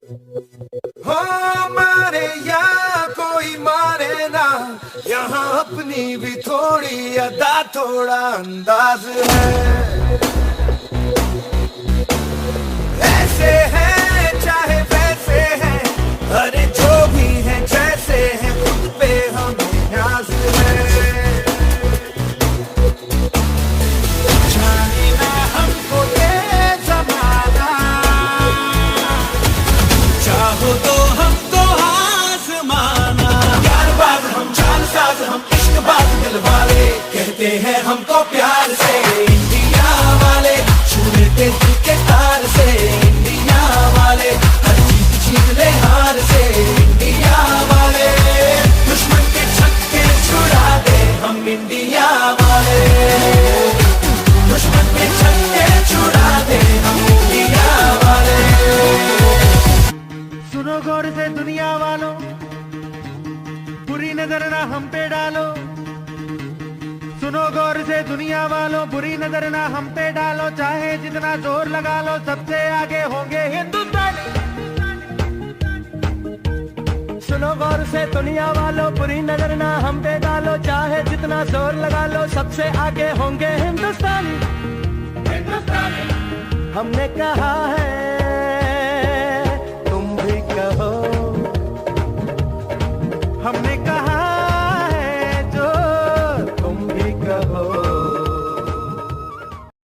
हो मारे या कोई मारे ना, यहाँ अपनी भी थोड़ी अदा थोड़ा अंदाज है। ऐसे हैं चाहे वैसे हैं, अरे जो भी हैं जैसे हैं, खुद पे हमें नाज है। जाने ना हमको ये जमाना, चाहो तो हमको आजमाना। प्यार बाज हम चाल साज हम इश्क बाज दिल वाले, कहते हैं हमको प्यार से इंडिया वाले, छू लेते दिल के तार से इंडिया वाले, हर चीज जीत ले हार से इंडिया वाले, दुश्मन के छक्के छुड़ा दे हम इंडिया वाले, दुश्मन के छक्के छुड़ा दे हम इंडिया वाले। सुनो गौर से दुनिया वालों, बुरी नजर ना हम पे डालो। सुनो गौर से दुनिया वालों, बुरी नजर ना हम पे डालो, चाहे जितना जोर लगा लो, सबसे आगे होंगे हिंदुस्तानी। सुनो गौर से दुनिया वालों, बुरी नजर ना हम पे डालो, चाहे जितना जोर लगा लो, सबसे आगे होंगे हिंदुस्तानी। हमने कहा है